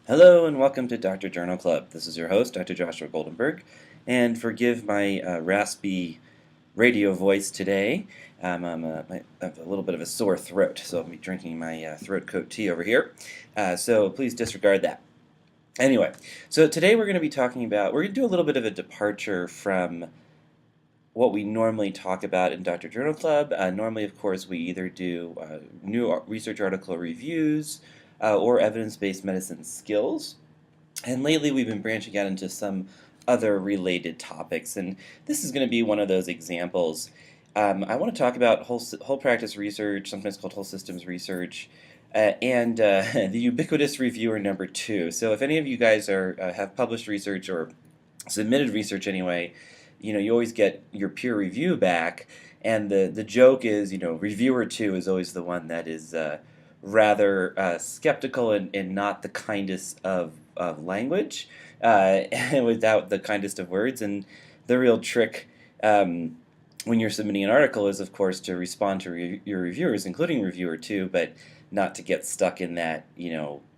Hello and welcome to Dr. Journal Club. This is your host, Dr. Joshua Goldenberg, and forgive my raspy radio voice today. I have a little bit of a sore throat, so I'll be drinking my throat coat tea over here, so please disregard that. Anyway, so today we're going to be we're going to do a little bit of a departure from what we normally talk about in Dr. Journal Club. Normally, of course, we either do new research article reviews or evidence-based medicine skills. And lately we've been branching out into some other related topics, and this is going to be one of those examples. I want to talk about whole practice research, sometimes called whole systems research, and the ubiquitous reviewer number 2. So if any of you guys have published research or submitted research anyway, you always get your peer review back, and the joke is, reviewer 2 is always the one that is rather skeptical and not the kindest of language, and without the kindest of words. And the real trick when you're submitting an article is, of course, to respond to your reviewers, including reviewer 2, but not to get stuck in that,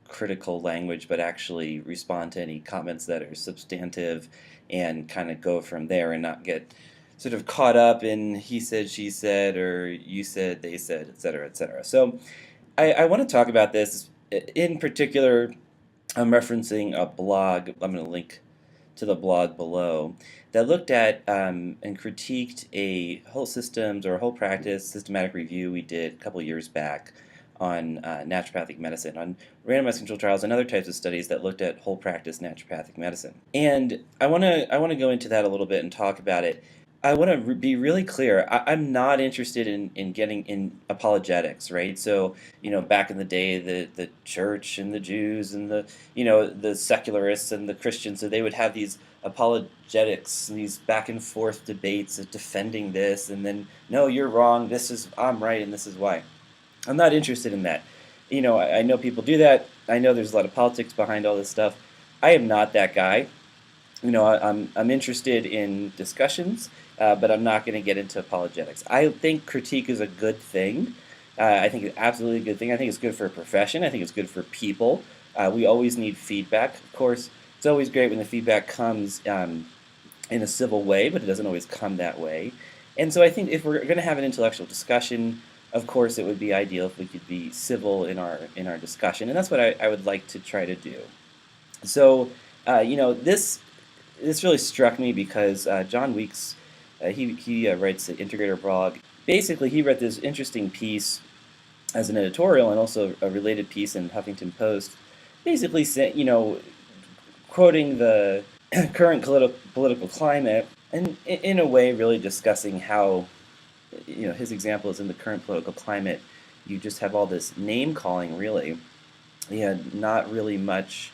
critical language, but actually respond to any comments that are substantive and kind of go from there and not get sort of caught up in he said, she said, or you said, they said, etc., etc. So I want to talk about this. In particular, I'm referencing a blog. I'm going to link to the blog below that looked at and critiqued a whole systems or a whole practice systematic review we did a couple years back on naturopathic medicine, on randomized controlled trials and other types of studies that looked at whole practice naturopathic medicine. And I want to go into that a little bit and talk about it. I want to be really clear. I'm not interested in getting in apologetics, right? So, back in the day, the church and the Jews and the secularists and the Christians, so they would have these apologetics, these back and forth debates of defending this, and then, no, you're wrong, I'm right, and this is why. I'm not interested in that. I know people do that. I know there's a lot of politics behind all this stuff. I am not that guy. I'm interested in discussions, but I'm not going to get into apologetics. I think critique is a good thing. I think it's absolutely a good thing. I think it's good for a profession. I think it's good for people. We always need feedback. Of course, it's always great when the feedback comes in a civil way, but it doesn't always come that way. And so I think if we're going to have an intellectual discussion, of course, it would be ideal if we could be civil in our discussion, and that's what I would like to try to do. So, this really struck me because John Weeks, he writes the Integrator blog. Basically, he read this interesting piece as an editorial and also a related piece in Huffington Post, basically quoting the current political climate, and in a way really discussing how, his example is in the current political climate, you just have all this name calling, really, and not really much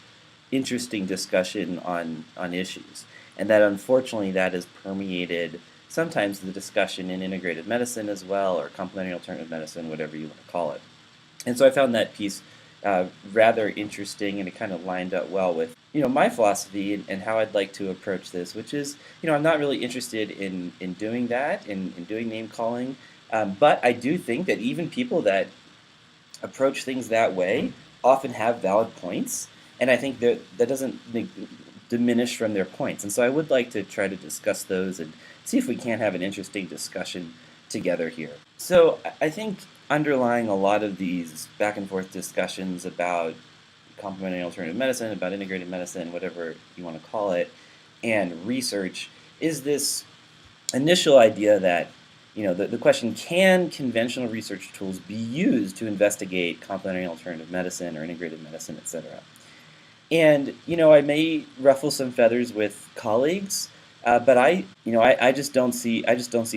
interesting discussion on issues. And that unfortunately that has permeated sometimes the discussion in integrated medicine as well, or complementary alternative medicine, whatever you want to call it. And so I found that piece rather interesting, and it kind of lined up well with my philosophy and how I'd like to approach this, which is, I'm not really interested in doing that, in doing name calling, but I do think that even people that approach things that way often have valid points, and I think that doesn't diminish from their points. And so I would like to try to discuss those and see if we can have an interesting discussion together here. So I think underlying a lot of these back and forth discussions about complementary alternative medicine, about integrated medicine, whatever you want to call it, and research is this initial idea that, the question, can conventional research tools be used to investigate complementary alternative medicine or integrated medicine, etc.? And, I may ruffle some feathers with colleagues, but I just don't see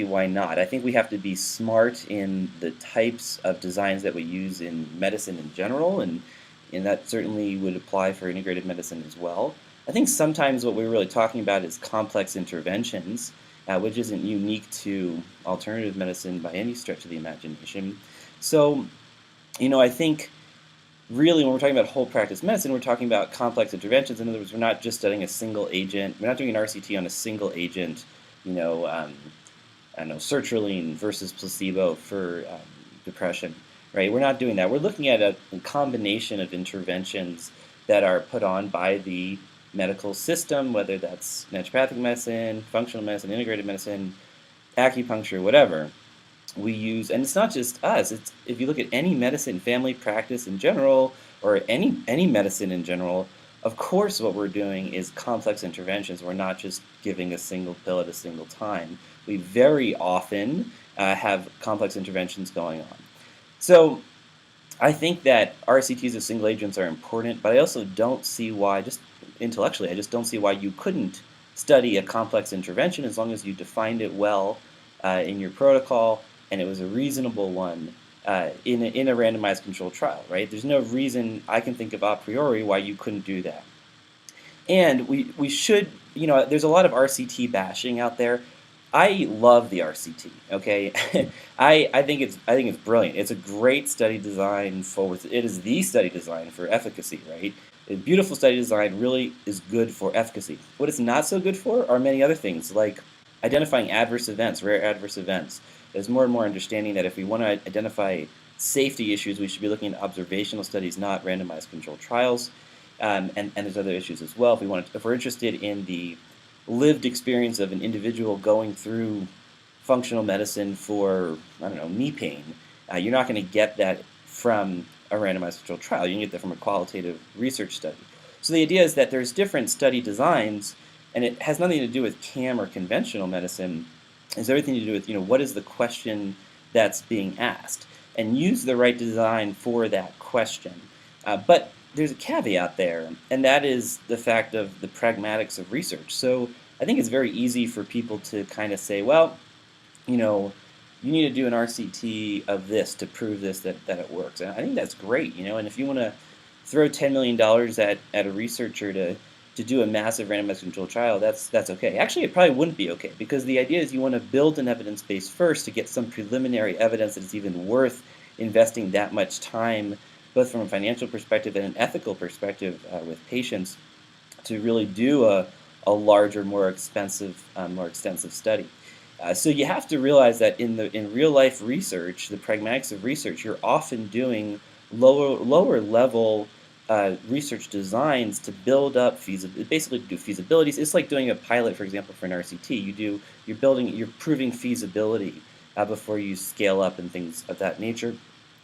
why not. I think we have to be smart in the types of designs that we use in medicine in general, and that certainly would apply for integrated medicine as well. I think sometimes what we're really talking about is complex interventions, which isn't unique to alternative medicine by any stretch of the imagination. So, I think really when we're talking about whole practice medicine, we're talking about complex interventions. In other words, we're not just studying a single agent. We're not doing an RCT on a single agent, sertraline versus placebo for depression, right? We're not doing that. We're looking at a combination of interventions that are put on by the medical system, whether that's naturopathic medicine, functional medicine, integrated medicine, acupuncture, whatever. We use, and it's not just us, it's if you look at any medicine, family practice in general, or any medicine in general, of course what we're doing is complex interventions. We're not just giving a single pill at a single time. We very often have complex interventions going on. So I think that RCTs as single agents are important, but I also don't see why, just intellectually, I just don't see why you couldn't study a complex intervention as long as you defined it well in your protocol and it was a reasonable one in a randomized controlled trial, right? There's no reason I can think of a priori why you couldn't do that. And we should, there's a lot of RCT bashing out there. I love the RCT. Okay, I think it's brilliant. It's a great study design it is the study design for efficacy, right? A beautiful study design really is good for efficacy. What it's not so good for are many other things, like identifying adverse events, rare adverse events. There's more and more understanding that if we want to identify safety issues, we should be looking at observational studies, not randomized controlled trials. And there's other issues as well. If we're interested in the lived experience of an individual going through functional medicine for, I don't know, knee pain, you're not going to get that from a randomized controlled trial. You can get that from a qualitative research study. So the idea is that there's different study designs, and it has nothing to do with CAM or conventional medicine. It's everything to do with, what is the question that's being asked, and use the right design for that question. But there's a caveat there, and that is the fact of the pragmatics of research. So I think it's very easy for people to kind of say, well, you need to do an RCT of this to prove this, that it works. And I think that's great, and if you want to throw $10 million at a researcher to do a massive randomized controlled trial, that's okay. Actually, it probably wouldn't be okay, because the idea is you want to build an evidence base first to get some preliminary evidence that it's even worth investing that much time, both from a financial perspective and an ethical perspective with patients, to really do a larger, more expensive, more extensive study. So you have to realize that in real life research, the pragmatics of research, you're often doing lower level research designs to build up basically to do feasibilities. It's like doing a pilot, for example, for an RCT. You're proving feasibility before you scale up and things of that nature.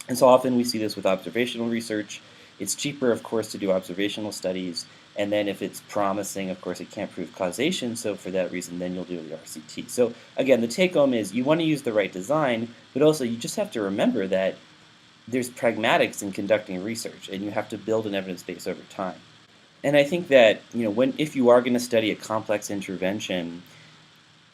And so often we see this with observational research. It's cheaper, of course, to do observational studies, and then if it's promising, of course, it can't prove causation, so for that reason, then you'll do the RCT. So again, the take-home is you want to use the right design, but also you just have to remember that there's pragmatics in conducting research, and you have to build an evidence base over time. And I think that if you are going to study a complex intervention,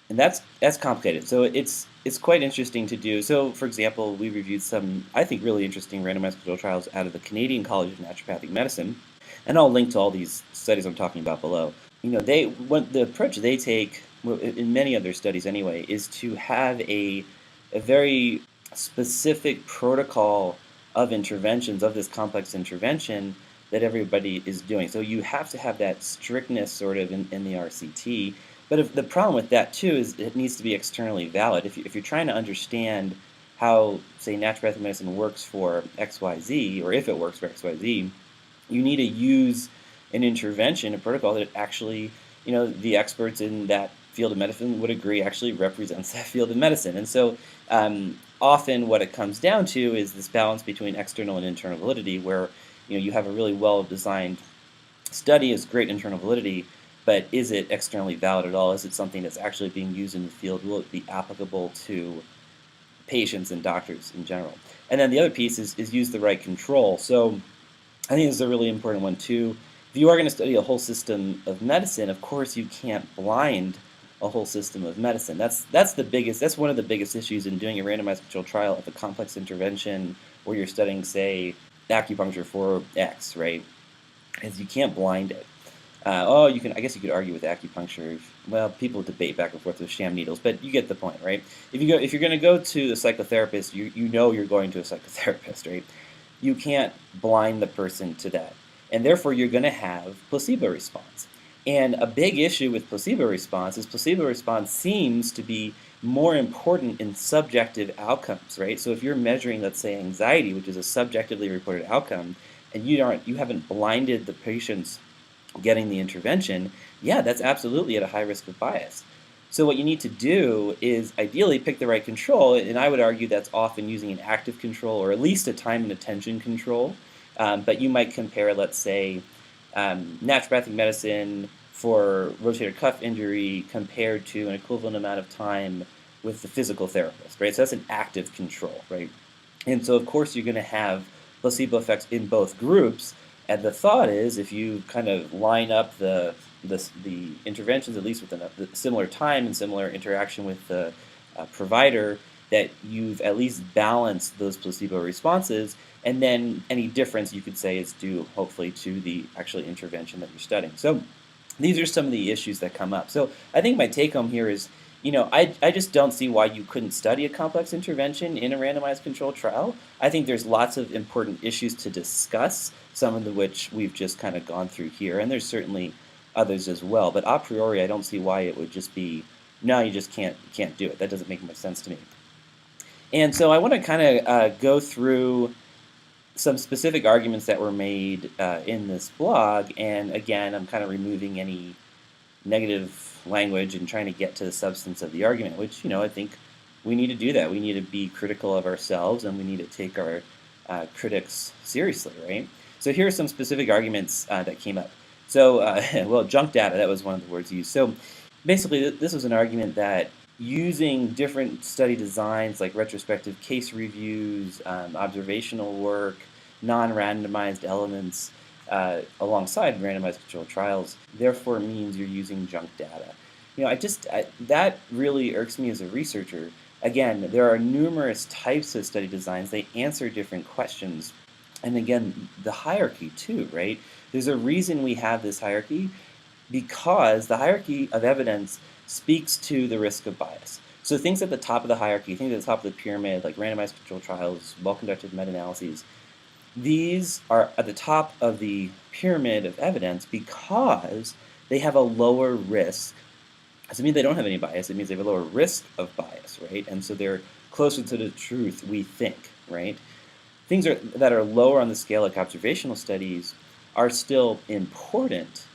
and that's complicated. So it's quite interesting to do. So for example, we reviewed some, I think, really interesting randomized controlled trials out of the Canadian College of Naturopathic Medicine, and I'll link to all these studies I'm talking about below. The approach they take, in many other studies anyway, is to have a very specific protocol of interventions, of this complex intervention that everybody is doing. So you have to have that strictness sort of in the RCT. But the problem with that too is it needs to be externally valid. If you're trying to understand how, say, naturopathic medicine works for XYZ, or if it works for XYZ, you need to use an intervention, a protocol that actually, the experts in that field of medicine would agree actually represents that field of medicine. And so often what it comes down to is this balance between external and internal validity, where you have a really well-designed study, is great internal validity, but is it externally valid at all? Is it something that's actually being used in the field? Will it be applicable to patients and doctors in general? And then the other piece is use the right control. So I think this is a really important one too. If you are going to study a whole system of medicine, of course you can't blind a whole system of medicine. That's one of the biggest issues in doing a randomized controlled trial of a complex intervention where you're studying, say, acupuncture for X, right? Is you can't blind it. I guess you could argue with acupuncture. Well, people debate back and forth with sham needles, but you get the point, right? If you're going to go to the psychotherapist, you're going to a psychotherapist, right? You can't blind the person to that, and therefore you're going to have placebo response. And a big issue with placebo response is placebo response seems to be more important in subjective outcomes, right? So if you're measuring, let's say, anxiety, which is a subjectively reported outcome, and you haven't blinded the patients getting the intervention, yeah, that's absolutely at a high risk of bias. So what you need to do is ideally pick the right control, and I would argue that's often using an active control or at least a time and attention control. But you might compare, let's say, naturopathic medicine for rotator cuff injury compared to an equivalent amount of time with the physical therapist, right? So that's an active control, right? And so, of course, you're going to have placebo effects in both groups. And the thought is, if you kind of line up the interventions, at least within a similar time and similar interaction with the provider, that you've at least balanced those placebo responses, and then any difference you could say is due, hopefully, to the actual intervention that you're studying. So these are some of the issues that come up. So I think my take home here is, I just don't see why you couldn't study a complex intervention in a randomized controlled trial. I think there's lots of important issues to discuss, some of which we've just kind of gone through here, and there's certainly others as well. But a priori, I don't see why it would just be, no, you just can't do it. That doesn't make much sense to me. And so I want to kind of go through some specific arguments that were made in this blog, and again, I'm kind of removing any negative language and trying to get to the substance of the argument, which, I think we need to do that. We need to be critical of ourselves, and we need to take our critics seriously, right? So here are some specific arguments that came up. So, well, junk data, that was one of the words used. So basically, this was an argument that using different study designs like retrospective case reviews, observational work, non-randomized elements, alongside randomized controlled trials, therefore means you're using junk data. That really irks me as a researcher. Again, there are numerous types of study designs. They answer different questions. And again, the hierarchy too, right? There's a reason we have this hierarchy, because the hierarchy of evidence speaks to the risk of bias. So things at the top of the hierarchy, things at the top of the pyramid, like randomized controlled trials, well-conducted meta-analyses, these are at the top of the pyramid of evidence because they have a lower risk. Doesn't mean they don't have any bias. It means they have a lower risk of bias, right? And so they're closer to the truth, we think, right? Things that are lower on the scale, like observational studies, are still important.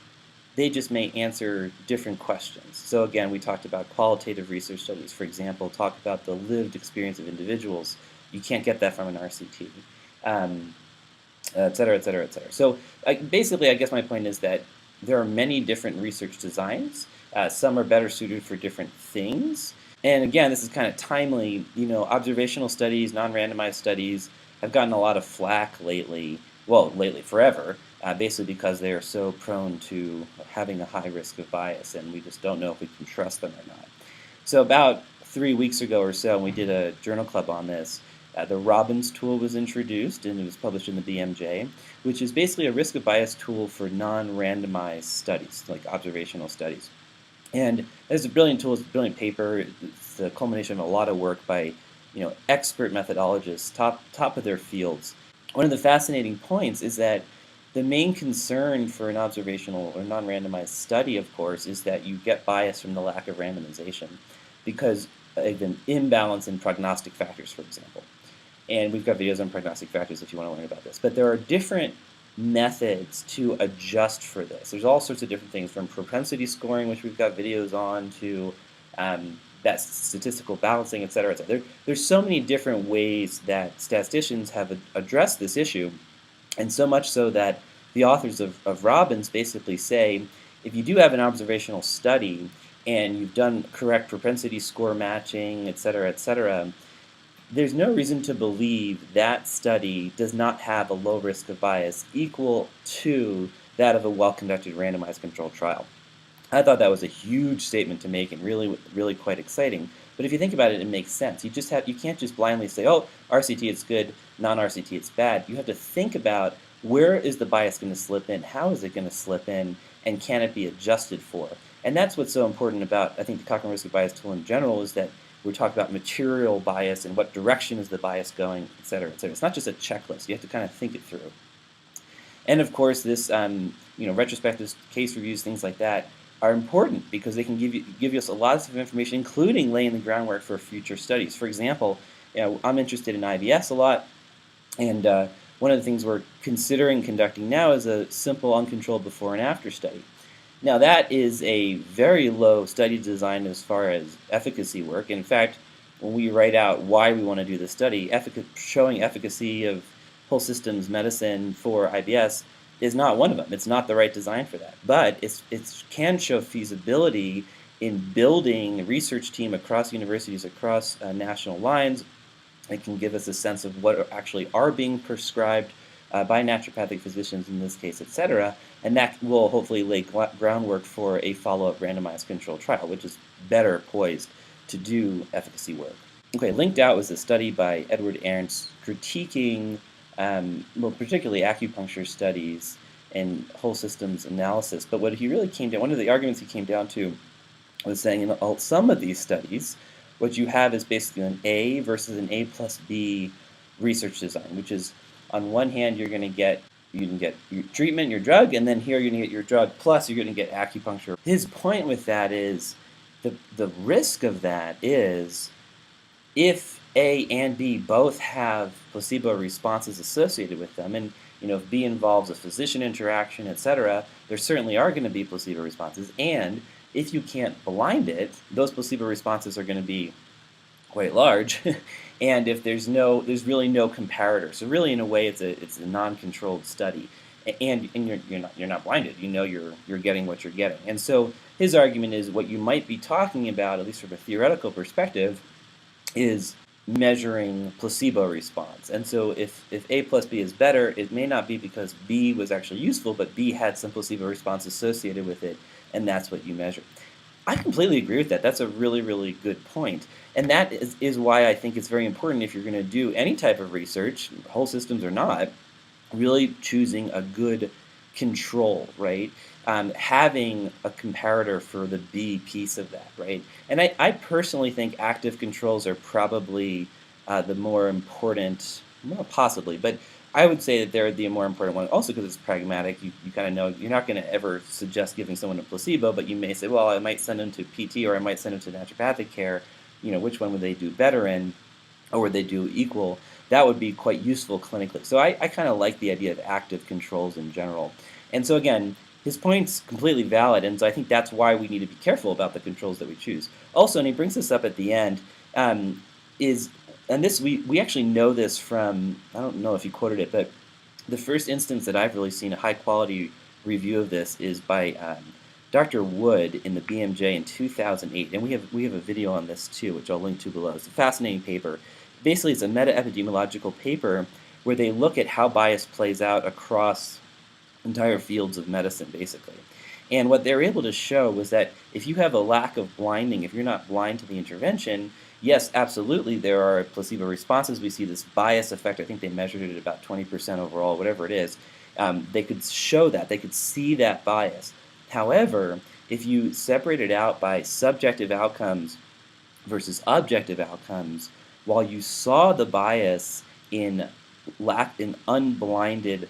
They just may answer different questions. So again, we talked about qualitative research studies, for example, talk about the lived experience of individuals. You can't get that from an RCT. Et cetera, et cetera, et cetera. So basically, I guess my point is that there are many different research designs. Some are better suited for different things. And again, this is kind of timely. Observational studies, non-randomized studies have gotten a lot of flack lately. Well, lately, forever, basically because they are so prone to having a high risk of bias, and we just don't know if we can trust them or not. So about 3 weeks ago or so, we did a journal club on this. The Robbins tool was introduced, and it was published in the BMJ, which is basically a risk of bias tool for non-randomized studies, like observational studies. And it's a brilliant tool, it's a brilliant paper. It's the culmination of a lot of work by expert methodologists, top of their fields. One of the fascinating points is that the main concern for an observational or non-randomized study, of course, is that you get bias from the lack of randomization because of an imbalance in prognostic factors, for example. And we've got videos on prognostic factors if you want to learn about this. But there are different methods to adjust for this. There's all sorts of different things, from propensity scoring, which we've got videos on, to that statistical balancing, et cetera, et cetera. There's so many different ways that statisticians have addressed this issue, and so much so that the authors of Robbins basically say, if you do have an observational study and you've done correct propensity score matching, et cetera, there's no reason to believe that study does not have a low risk of bias equal to that of a well-conducted randomized controlled trial. I thought that was a huge statement to make and really, really quite exciting. But if you think about it, it makes sense. You can't just blindly say, oh, RCT it's good, non-RCT it's bad. You have to think about, where is the bias going to slip in? How is it going to slip in? And can it be adjusted for? And that's what's so important about, I think, the Cochrane risk of bias tool in general, is that we're talking about material bias and what direction is the bias going, et cetera, et cetera. It's not just a checklist. You have to kind of think it through. And of course, this, retrospective case reviews, things like that, are important because they can give us a lot of information, including laying the groundwork for future studies. For example, I'm interested in IBS a lot, and one of the things we're considering conducting now is a simple uncontrolled before and after study. Now that is a very low study design as far as efficacy work. In fact, when we write out why we want to do the study, showing efficacy of whole systems medicine for IBS is not one of them. It's not the right design for that. But it can show feasibility in building a research team across universities, across national lines. It can give us a sense of what actually are being prescribed by naturopathic physicians in this case, etc. And that will hopefully lay groundwork for a follow-up randomized controlled trial, which is better poised to do efficacy work. Okay, linked out was a study by Edward Ernst critiquing, well, particularly acupuncture studies and whole systems analysis. But what he really came down, one of the arguments he came down to was saying in some of these studies, what you have is basically an A versus an A plus B research design, which is on one hand you can get your treatment, your drug, and then here you're going to get your drug plus you're going to get acupuncture. His point with that is the risk of that is if A and B both have placebo responses associated with them, and if B involves a physician interaction, etc., there certainly are going to be placebo responses, and if you can't blind it, those placebo responses are going to be quite large, and if there's really no comparator. So really, in a way, it's a non-controlled study, and you're not blinded. You're getting what you're getting. And so his argument is what you might be talking about, at least from a theoretical perspective, is measuring placebo response. And so if A plus B is better, it may not be because B was actually useful, but B had some placebo response associated with it, and that's what you measure. I completely agree with that. That's a really, really good point. And that is why I think it's very important if you're going to do any type of research, whole systems or not, really choosing a good control, right? Having a comparator for the B piece of that, right? And I personally think active controls are probably the more important, well, possibly, but I would say that they're the more important one, also because it's pragmatic. You kind of know you're not going to ever suggest giving someone a placebo, but you may say, well, I might send them to PT or I might send them to naturopathic care. Which one would they do better in, or would they do equal? That would be quite useful clinically. So I kind of like the idea of active controls in general. And so again, his point's completely valid, and so I think that's why we need to be careful about the controls that we choose. Also, and he brings this up at the end, and this we actually know this from, I don't know if he quoted it, but the first instance that I've really seen a high-quality review of this is by Dr. Wood in the BMJ in 2008, and we have a video on this too, which I'll link to below. It's a fascinating paper. Basically, it's a meta-epidemiological paper where they look at how bias plays out across entire fields of medicine, basically. And what they were able to show was that if you have a lack of blinding, if you're not blind to the intervention, yes, absolutely, there are placebo responses. We see this bias effect. I think they measured it at about 20% overall, whatever it is. They could show that. They could see that bias. However, if you separate it out by subjective outcomes versus objective outcomes, while you saw the bias in unblinded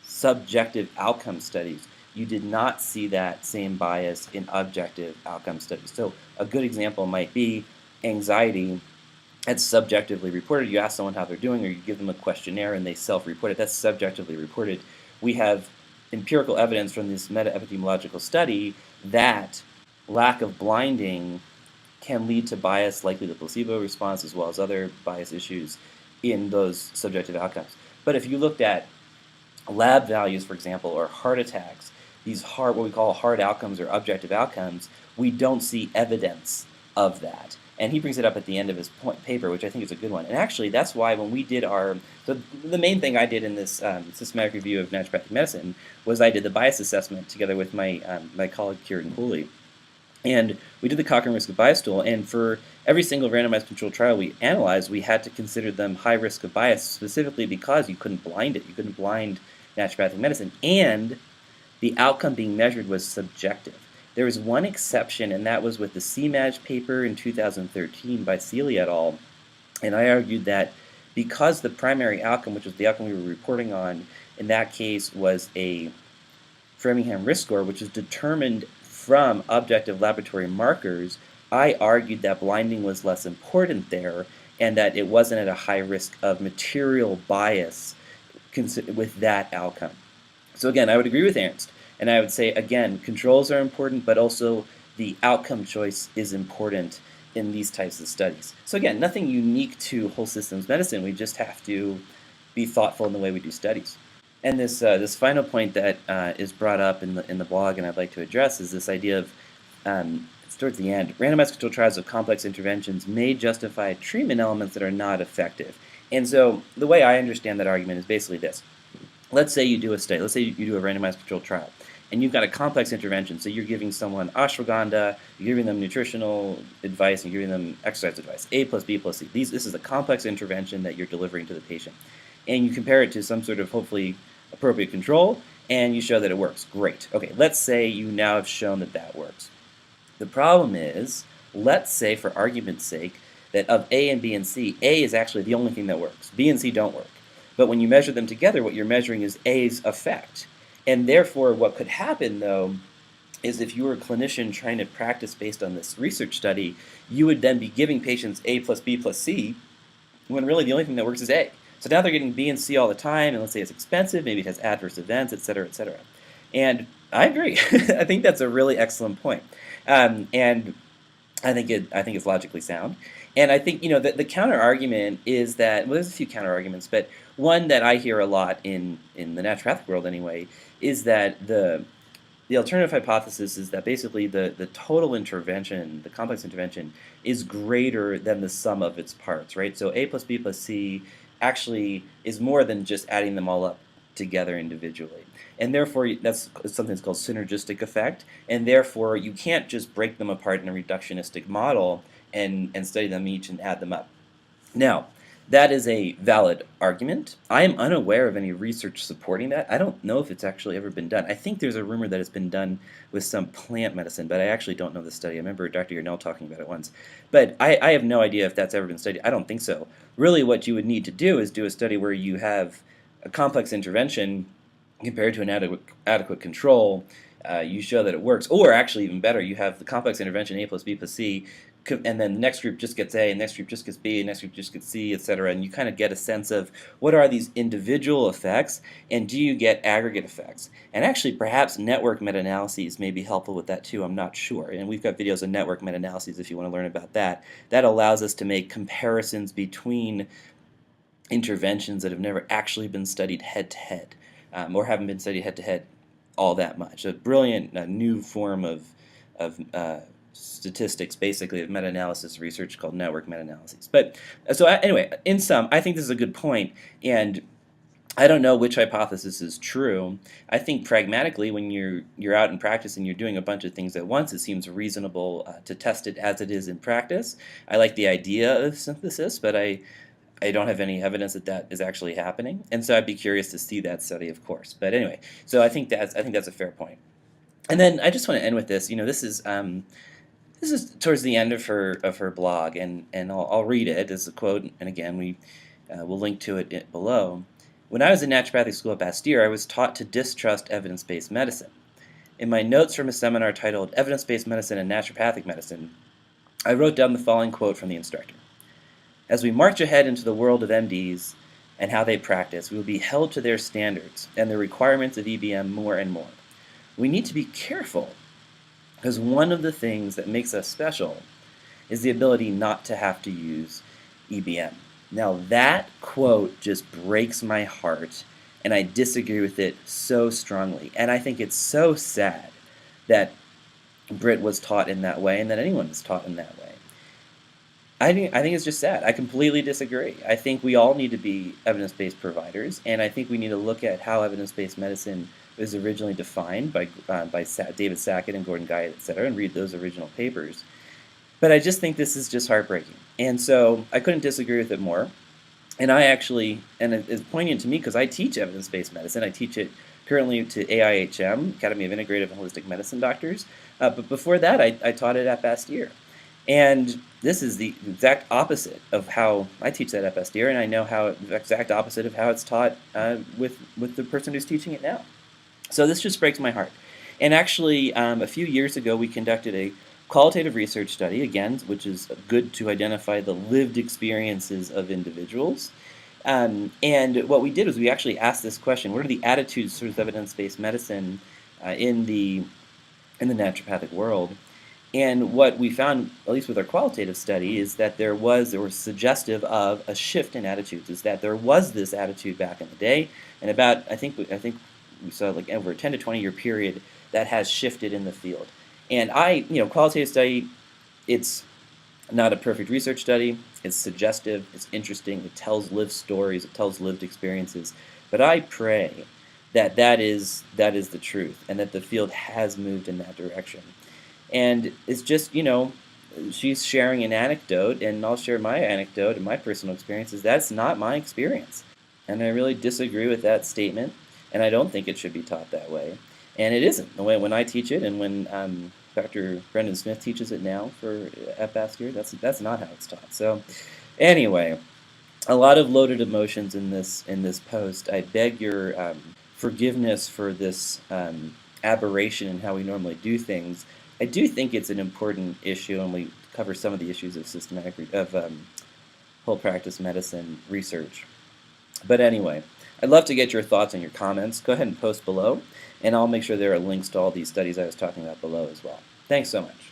subjective outcome studies, you did not see that same bias in objective outcome studies. So a good example might be anxiety. That's subjectively reported. You ask someone how they're doing, or you give them a questionnaire and they self-report it. That's subjectively reported. We have empirical evidence from this meta-epidemiological study that lack of blinding can lead to bias, likely the placebo response, as well as other bias issues in those subjective outcomes. But if you looked at lab values, for example, or heart attacks, these what we call hard outcomes or objective outcomes, we don't see evidence of that. And he brings it up at the end of his paper, which I think is a good one. And actually, that's why when we did the main thing I did in this systematic review of naturopathic medicine was I did the bias assessment together with my colleague Kieran Cooley. And we did the Cochrane risk of bias tool, and for every single randomized controlled trial we analyzed, we had to consider them high risk of bias, specifically because you couldn't blind it. You couldn't blind naturopathic medicine, and the outcome being measured was subjective. There was one exception, and that was with the CMAJ paper in 2013 by Seeley et al. And I argued that because the primary outcome, which was the outcome we were reporting on, in that case was a Framingham risk score, which is determined from objective laboratory markers, I argued that blinding was less important there and that it wasn't at a high risk of material bias with that outcome. So again, I would agree with Ernst, and I would say, again, controls are important, but also the outcome choice is important in these types of studies. So again, nothing unique to whole systems medicine. We just have to be thoughtful in the way we do studies. And this final point that is brought up in the blog, and I'd like to address, is this idea of it's towards the end. Randomized controlled trials of complex interventions may justify treatment elements that are not effective. And so the way I understand that argument is basically this. Let's say you do a study. Let's say you do a randomized controlled trial, and you've got a complex intervention. So you're giving someone ashwagandha, you're giving them nutritional advice, and you're giving them exercise advice, A plus B plus C. This is a complex intervention that you're delivering to the patient. And you compare it to some sort of hopefully appropriate control, and you show that it works. Great. Okay, let's say you now have shown that that works. The problem is, let's say for argument's sake, that of A and B and C, A is actually the only thing that works. B and C don't work. But when you measure them together, what you're measuring is A's effect. And therefore, what could happen, though, is if you were a clinician trying to practice based on this research study, you would then be giving patients A plus B plus C, when really the only thing that works is A. So now they're getting B and C all the time, and let's say it's expensive, maybe it has adverse events, et cetera, et cetera. And I agree. I think that's a really excellent point. And I think it's logically sound. And I think, the counter argument is that, well, there's a few counter arguments, but one that I hear a lot in the naturopathic world anyway is that the alternative hypothesis is that basically the total intervention, the complex intervention, is greater than the sum of its parts, right? So A plus B plus C actually is more than just adding them all up together individually. And therefore, that's something that's called synergistic effect, and therefore you can't just break them apart in a reductionistic model and study them each and add them up. Now, that is a valid argument. I am unaware of any research supporting that. I don't know if it's actually ever been done. I think there's a rumor that it's been done with some plant medicine, but I actually don't know the study. I remember Dr. Yarnell talking about it once. But I have no idea if that's ever been studied. I don't think so. Really, what you would need to do is do a study where you have a complex intervention compared to an adequate control. You show that it works. Or actually, even better, you have the complex intervention, A plus B plus C, and then the next group just gets A, and the next group just gets B, and the next group just gets C, etc. And you kind of get a sense of what are these individual effects, and do you get aggregate effects? And actually, perhaps network meta-analyses may be helpful with that too. I'm not sure. And we've got videos on network meta-analyses if you want to learn about that. That allows us to make comparisons between interventions that have never actually been studied head-to-head, or haven't been studied head-to-head all that much. A brilliant new form of statistics, basically, of meta-analysis research called network meta-analyses. But so anyway, in sum, I think this is a good point, and I don't know which hypothesis is true. I think pragmatically, when you're out in practice and you're doing a bunch of things at once, it seems reasonable to test it as it is in practice. I like the idea of synthesis, but I don't have any evidence that that is actually happening, and so I'd be curious to see that study, of course. But anyway, so I think that's a fair point. And then I just want to end with this. This is towards the end of her blog, and I'll read it as a quote. And again, we'll link to it below. When I was in naturopathic school at Bastyr, I was taught to distrust evidence-based medicine. In my notes from a seminar titled "Evidence-Based Medicine and Naturopathic Medicine," I wrote down the following quote from the instructor. As we march ahead into the world of MDs and how they practice, we will be held to their standards and the requirements of EBM more and more. We need to be careful, because one of the things that makes us special is the ability not to have to use EBM. Now that quote just breaks my heart, and I disagree with it so strongly. And I think it's so sad that Britt was taught in that way and that anyone is taught in that way. I think it's just sad. I completely disagree. I think we all need to be evidence-based providers, and I think we need to look at how evidence-based medicine was originally defined by David Sackett and Gordon Guyatt, etc., and read those original papers. But I just think this is just heartbreaking. And so I couldn't disagree with it more. And it's poignant to me because I teach evidence-based medicine. I teach it currently to AIHM, Academy of Integrative and Holistic Medicine doctors. But before that, I taught it at Bastyr. And this is the exact opposite of how I teach that at Bastyr, and I know the exact opposite of how it's taught with the person who's teaching it now. So this just breaks my heart. And actually, a few years ago, we conducted a qualitative research study, again, which is good to identify the lived experiences of individuals. And what we did was we actually asked this question: what are the attitudes towards evidence-based medicine in the naturopathic world? And what we found, at least with our qualitative study, is that there was suggestive of a shift in attitudes. Is that there was this attitude back in the day, and about I think we saw like over a 10 to 20 year period that has shifted in the field. And qualitative study, it's not a perfect research study. It's suggestive, it's interesting, it tells lived stories, it tells lived experiences. But I pray that that is the truth, and that the field has moved in that direction. And it's just, she's sharing an anecdote, and I'll share my anecdote and my personal experiences. That's not my experience. And I really disagree with that statement, and I don't think it should be taught that way. And it isn't. When I teach it, and when Dr. Brendan Smith teaches it now at Bastyr, that's not how it's taught. So anyway, a lot of loaded emotions in this post. I beg your forgiveness for this aberration in how we normally do things. I do think it's an important issue, and we cover some of the issues of whole practice medicine research. But anyway, I'd love to get your thoughts and your comments. Go ahead and post below, and I'll make sure there are links to all these studies I was talking about below as well. Thanks so much.